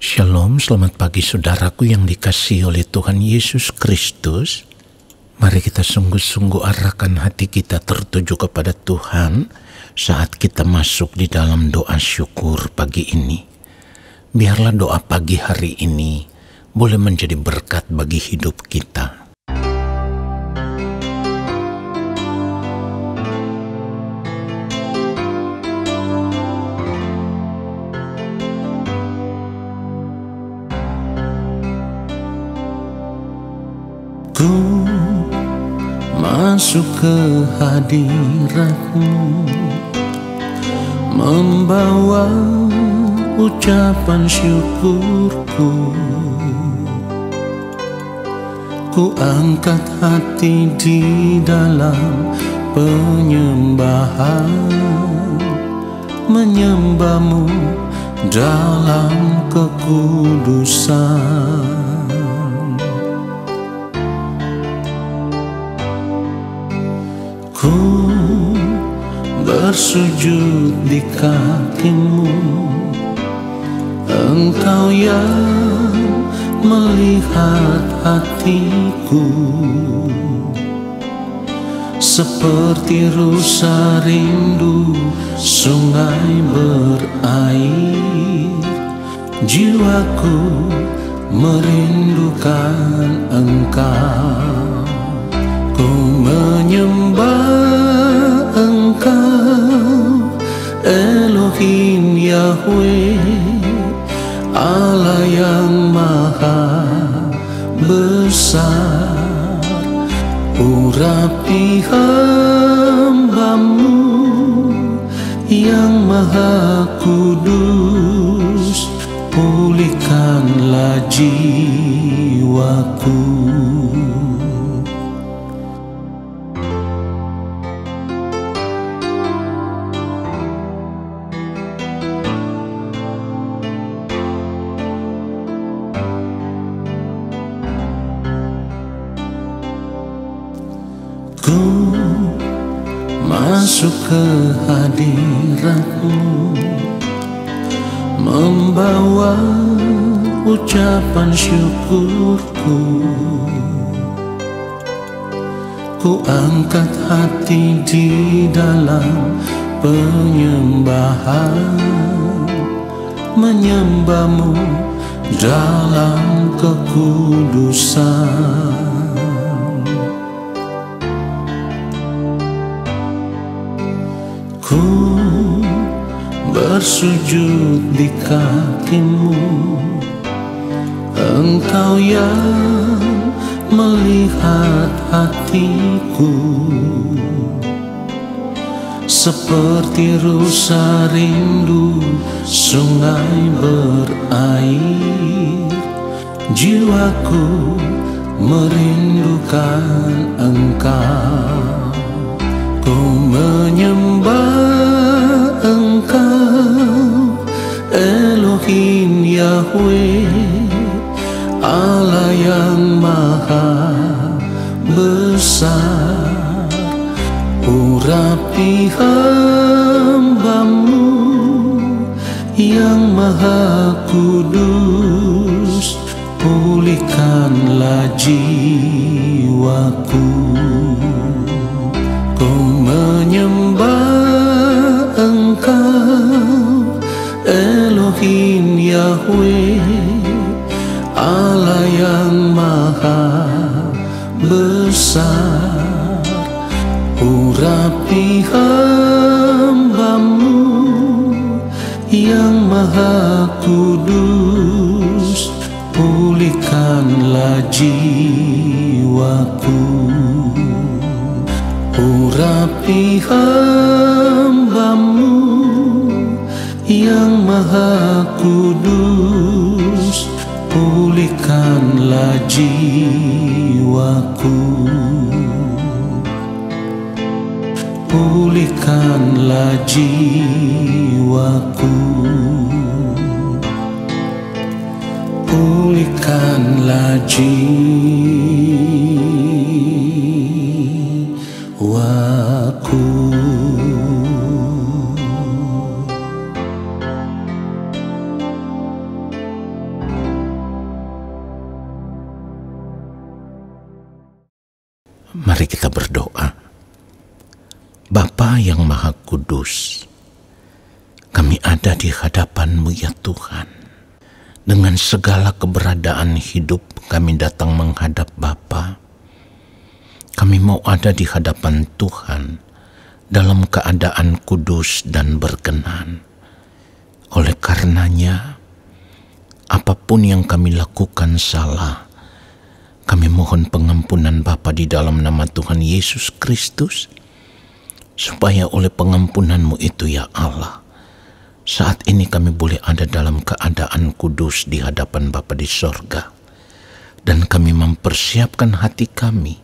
Shalom, selamat pagi saudaraku yang dikasihi oleh Tuhan Yesus Kristus. Mari kita sungguh-sungguh arahkan hati kita tertuju kepada Tuhan saat kita masuk di dalam doa syukur pagi ini. Biarlah doa pagi hari ini boleh menjadi berkat bagi hidup kita. Ku masuk ke hadirat-Mu, membawa ucapan syukurku. Ku angkat hati di dalam penyembahan, menyembah-Mu dalam kekudusan. Ku bersujud di kaki-Mu, Engkau yang melihat hatiku. Seperti rusa rindu sungai berair, jiwaku merindukan Engkau. Ku menyembah Engkau, Elohim Yahweh, Allah yang maha besar. Urapi hamba-Mu yang maha kudus, pulihkanlah jiwaku. Ku masuk ke hadirat-Mu, membawa ucapan syukurku. Ku angkat hati di dalam penyembahan, menyembah-Mu dalam kekudusan. Ku bersujud di kaki-Mu, Engkau yang melihat hatiku. Seperti rusa rindu sungai berair, jiwaku merindukan Engkau. Ku menyembah Engkau, Elohim Yahweh, Allah yang maha besar. Urapi hamba-Mu yang maha kudus, pulihkanlah jiwaku. Ku menyembah Engkau, Elohim Yahweh, Allah yang maha besar. Urapi hamba-Mu yang maha kudus, pulihkanlah jiwaku. Urapi hamba-Mu yang maha kudus, pulihkanlah jiwaku. Pulihkanlah jiwaku. Pulihkanlah jiwaku. Bapa yang Maha Kudus, kami ada di hadapan-Mu ya Tuhan. Dengan segala keberadaan hidup kami datang menghadap Bapa. Kami mau ada di hadapan Tuhan dalam keadaan kudus dan berkenan. Oleh karenanya, apapun yang kami lakukan salah, kami mohon pengampunan Bapa di dalam nama Tuhan Yesus Kristus, supaya oleh pengampunan-Mu itu ya Allah, saat ini kami boleh ada dalam keadaan kudus di hadapan Bapa di sorga. Dan kami mempersiapkan hati kami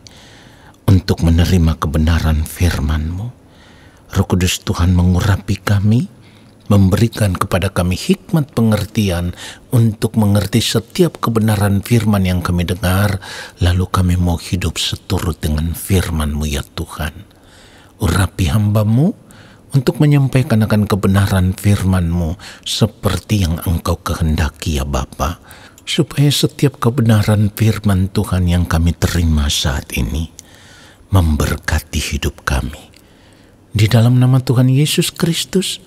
untuk menerima kebenaran firman-Mu. Roh Kudus Tuhan mengurapi kami, memberikan kepada kami hikmat pengertian untuk mengerti setiap kebenaran firman yang kami dengar, lalu kami mau hidup seturut dengan firman-Mu ya Tuhan. Urapi hamba-Mu untuk menyampaikan akan kebenaran firman-Mu seperti yang Engkau kehendaki ya Bapa, supaya setiap kebenaran firman Tuhan yang kami terima saat ini memberkati hidup kami. Di dalam nama Tuhan Yesus Kristus,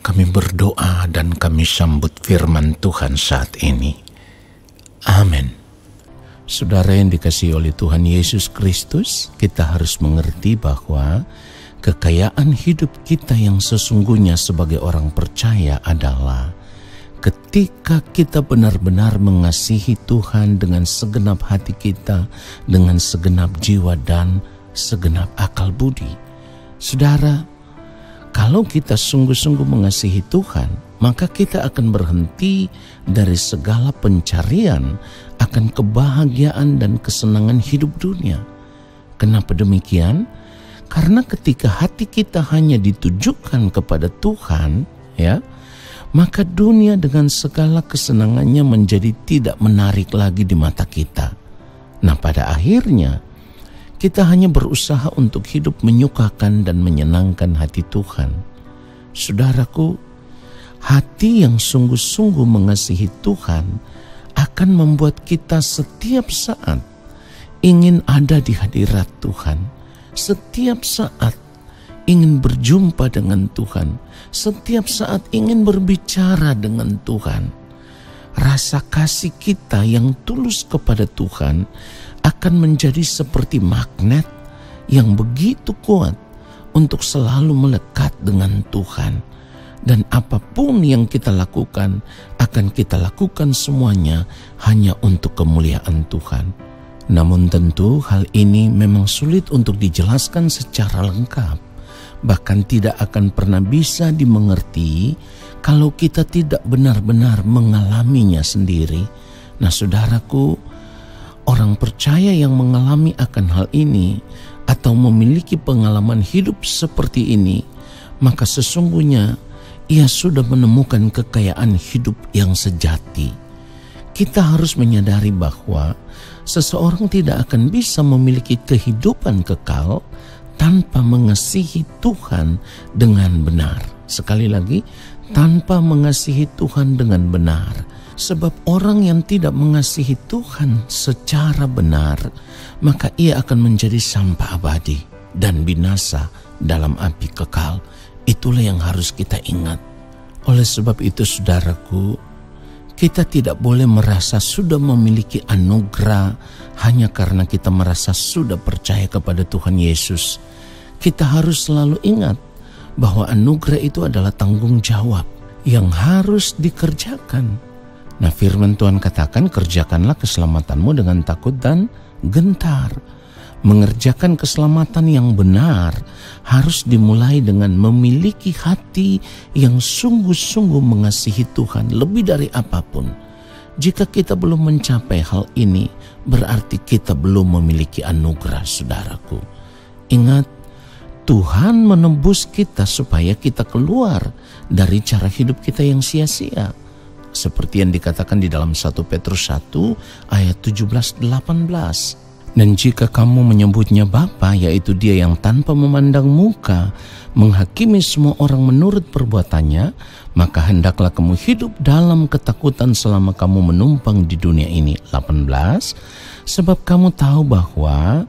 kami berdoa dan kami sambut firman Tuhan saat ini. Amin. Saudara yang dikasihi oleh Tuhan Yesus Kristus, kita harus mengerti bahwa kekayaan hidup kita yang sesungguhnya sebagai orang percaya adalah ketika kita benar-benar mengasihi Tuhan dengan segenap hati kita, dengan segenap jiwa dan segenap akal budi. Saudara, kalau kita sungguh-sungguh mengasihi Tuhan, maka kita akan berhenti dari segala pencarian akan kebahagiaan dan kesenangan hidup dunia. Kenapa demikian? Karena ketika hati kita hanya ditujukan kepada Tuhan, ya, maka dunia dengan segala kesenangannya menjadi tidak menarik lagi di mata kita. Nah, pada akhirnya kita hanya berusaha untuk hidup menyukakan dan menyenangkan hati Tuhan. Saudaraku, hati yang sungguh-sungguh mengasihi Tuhan akan membuat kita setiap saat ingin ada di hadirat Tuhan, setiap saat ingin berjumpa dengan Tuhan, setiap saat ingin berbicara dengan Tuhan. Rasa kasih kita yang tulus kepada Tuhan akan menjadi seperti magnet yang begitu kuat untuk selalu melekat dengan Tuhan. Dan apapun yang kita lakukan, akan kita lakukan semuanya hanya untuk kemuliaan Tuhan. Namun tentu hal ini memang sulit untuk dijelaskan secara lengkap. Bahkan tidak akan pernah bisa dimengerti kalau kita tidak benar-benar mengalaminya sendiri. Nah saudaraku, orang percaya yang mengalami akan hal ini atau memiliki pengalaman hidup seperti ini, maka sesungguhnya ia sudah menemukan kekayaan hidup yang sejati. Kita harus menyadari bahwa seseorang tidak akan bisa memiliki kehidupan kekal tanpa mengasihi Tuhan dengan benar. Sekali lagi, tanpa mengasihi Tuhan dengan benar. Sebab orang yang tidak mengasihi Tuhan secara benar, maka ia akan menjadi sampah abadi dan binasa dalam api kekal. Itulah yang harus kita ingat. Oleh sebab itu saudaraku, kita tidak boleh merasa sudah memiliki anugerah hanya karena kita merasa sudah percaya kepada Tuhan Yesus. Kita harus selalu ingat bahwa anugerah itu adalah tanggung jawab yang harus dikerjakan. Nah, firman Tuhan katakan, kerjakanlah keselamatanmu dengan takut dan gentar. Mengerjakan keselamatan yang benar harus dimulai dengan memiliki hati yang sungguh-sungguh mengasihi Tuhan lebih dari apapun. Jika kita belum mencapai hal ini, berarti kita belum memiliki anugerah, saudaraku. Ingat, Tuhan menebus kita supaya kita keluar dari cara hidup kita yang sia-sia. Seperti yang dikatakan di dalam 1 Petrus 1 ayat 17-18. Dan jika kamu menyebutnya Bapa, yaitu Dia yang tanpa memandang muka menghakimi semua orang menurut perbuatannya, maka hendaklah kamu hidup dalam ketakutan selama kamu menumpang di dunia ini. 18. Sebab kamu tahu bahwa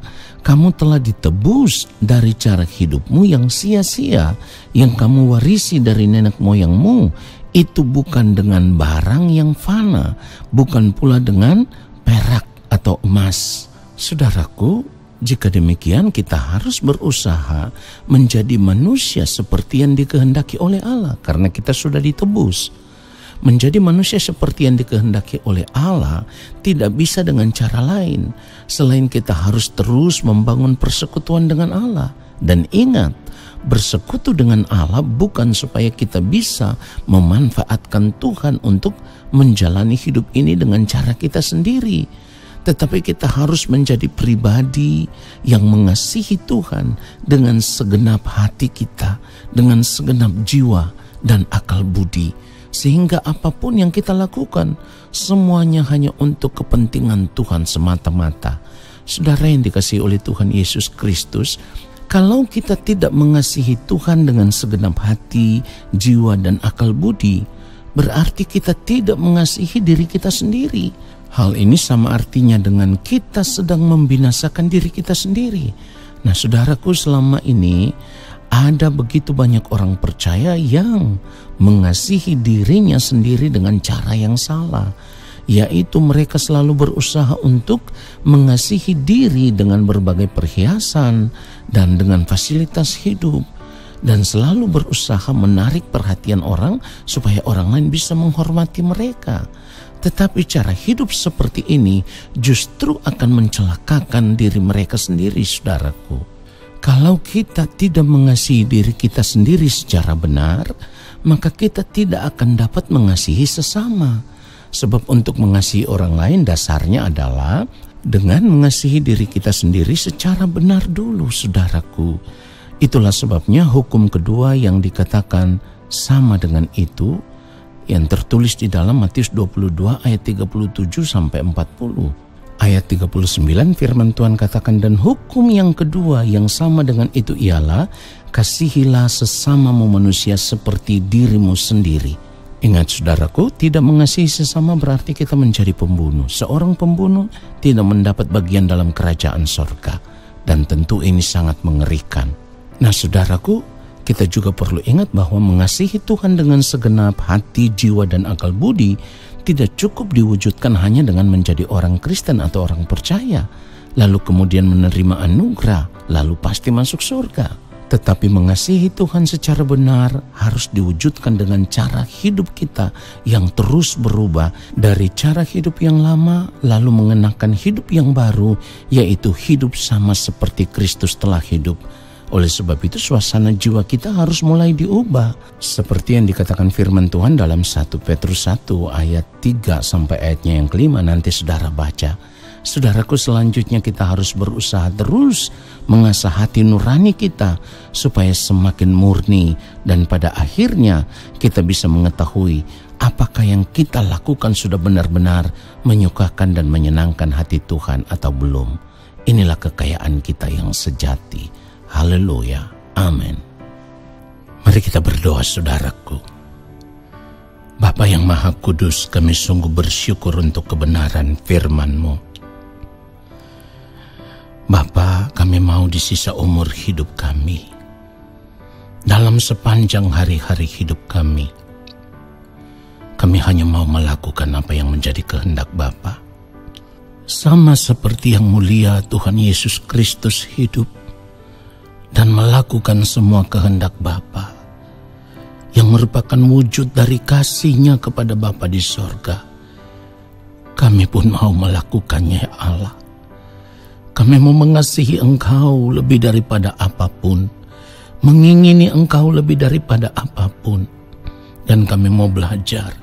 kamu telah ditebus dari cara hidupmu yang sia-sia, yang kamu warisi dari nenek moyangmu. Itu bukan dengan barang yang fana, bukan pula dengan perak atau emas. Saudaraku, jika demikian kita harus berusaha menjadi manusia seperti yang dikehendaki oleh Allah, karena kita sudah ditebus. Menjadi manusia seperti yang dikehendaki oleh Allah tidak bisa dengan cara lain selain kita harus terus membangun persekutuan dengan Allah. Dan ingat, bersekutu dengan Allah bukan supaya kita bisa memanfaatkan Tuhan untuk menjalani hidup ini dengan cara kita sendiri, tetapi kita harus menjadi pribadi yang mengasihi Tuhan dengan segenap hati kita, dengan segenap jiwa dan akal budi. Sehingga apapun yang kita lakukan, semuanya hanya untuk kepentingan Tuhan semata-mata. Saudara yang dikasihi oleh Tuhan Yesus Kristus, kalau kita tidak mengasihi Tuhan dengan segenap hati, jiwa, dan akal budi, berarti kita tidak mengasihi diri kita sendiri. Hal ini sama artinya dengan kita sedang membinasakan diri kita sendiri. Nah, saudaraku, selama ini ada begitu banyak orang percaya yang mengasihi dirinya sendiri dengan cara yang salah, yaitu mereka selalu berusaha untuk mengasihi diri dengan berbagai perhiasan dan dengan fasilitas hidup, dan selalu berusaha menarik perhatian orang supaya orang lain bisa menghormati mereka. Tetapi cara hidup seperti ini justru akan mencelakakan diri mereka sendiri, saudaraku. Kalau kita tidak mengasihi diri kita sendiri secara benar, maka kita tidak akan dapat mengasihi sesama. Sebab untuk mengasihi orang lain dasarnya adalah dengan mengasihi diri kita sendiri secara benar dulu, saudaraku. Itulah sebabnya hukum kedua yang dikatakan sama dengan itu, yang tertulis di dalam Matius 22 ayat 37 sampai 40. Ayat 39 firman Tuhan katakan, dan hukum yang kedua yang sama dengan itu ialah, kasihilah sesamamu manusia seperti dirimu sendiri. Ingat saudaraku, tidak mengasihi sesama berarti kita menjadi pembunuh. Seorang pembunuh tidak mendapat bagian dalam kerajaan sorga. Dan tentu ini sangat mengerikan. Nah saudaraku, kita juga perlu ingat bahwa mengasihi Tuhan dengan segenap hati, jiwa, dan akal budi tidak cukup diwujudkan hanya dengan menjadi orang Kristen atau orang percaya, lalu kemudian menerima anugerah, lalu pasti masuk surga. Tetapi mengasihi Tuhan secara benar harus diwujudkan dengan cara hidup kita yang terus berubah dari cara hidup yang lama, lalu mengenakan hidup yang baru, yaitu hidup sama seperti Kristus telah hidup. Oleh sebab itu suasana jiwa kita harus mulai diubah. Seperti yang dikatakan firman Tuhan dalam 1 Petrus 1 ayat 3 sampai ayatnya yang kelima, nanti saudara baca. Saudaraku, selanjutnya kita harus berusaha terus mengasah hati nurani kita supaya semakin murni, dan pada akhirnya kita bisa mengetahui apakah yang kita lakukan sudah benar-benar menyukakan dan menyenangkan hati Tuhan atau belum. Inilah kekayaan kita yang sejati. Haleluya, amin. Mari kita berdoa, saudaraku. Bapa yang Maha Kudus, kami sungguh bersyukur untuk kebenaran firman-Mu. Bapa, kami mau di sisa umur hidup kami, dalam sepanjang hari-hari hidup kami hanya mau melakukan apa yang menjadi kehendak Bapa. Sama seperti yang mulia Tuhan Yesus Kristus hidup dan melakukan semua kehendak Bapa, yang merupakan wujud dari kasih-Nya kepada Bapa di sorga. Kami pun mau melakukannya, ya Allah. Kami mau mengasihi Engkau lebih daripada apapun, mengingini Engkau lebih daripada apapun, dan kami mau belajar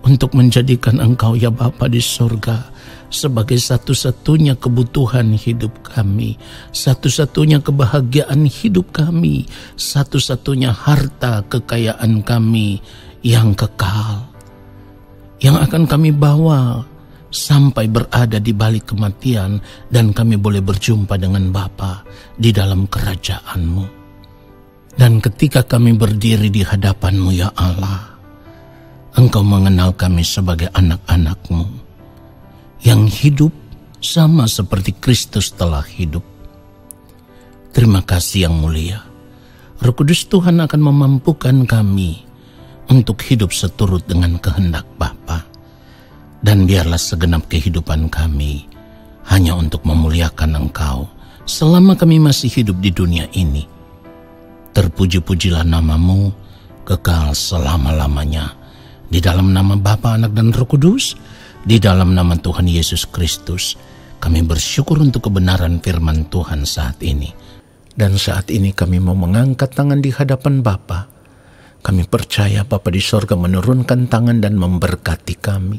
untuk menjadikan Engkau, ya Bapa di sorga, sebagai satu-satunya kebutuhan hidup kami, satu-satunya kebahagiaan hidup kami, satu-satunya harta kekayaan kami yang kekal, yang akan kami bawa sampai berada di balik kematian, dan kami boleh berjumpa dengan Bapa di dalam kerajaan-Mu. Dan ketika kami berdiri di hadapan-Mu, ya Allah, Engkau mengenal kami sebagai anak-anak-Mu yang hidup sama seperti Kristus telah hidup. Terima kasih yang mulia. Roh Kudus Tuhan akan memampukan kami untuk hidup seturut dengan kehendak Bapa. Dan biarlah segenap kehidupan kami hanya untuk memuliakan Engkau selama kami masih hidup di dunia ini. Terpuji-pujilah nama-Mu kekal selama-lamanya. Di dalam nama Bapa, Anak, dan Roh Kudus, di dalam nama Tuhan Yesus Kristus, kami bersyukur untuk kebenaran firman Tuhan saat ini. Dan saat ini kami mau mengangkat tangan di hadapan Bapa. Kami percaya Bapa di sorga menurunkan tangan dan memberkati kami.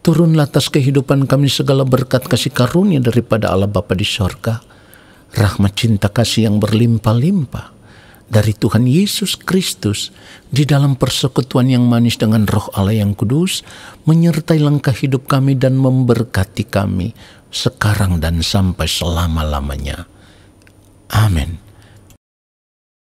Turunlah atas kehidupan kami segala berkat kasih karunia daripada Allah Bapa di sorga. Rahmat cinta kasih yang berlimpah-limpah dari Tuhan Yesus Kristus di dalam persekutuan yang manis dengan Roh Allah yang kudus menyertai langkah hidup kami dan memberkati kami sekarang dan sampai selama-lamanya. Amin.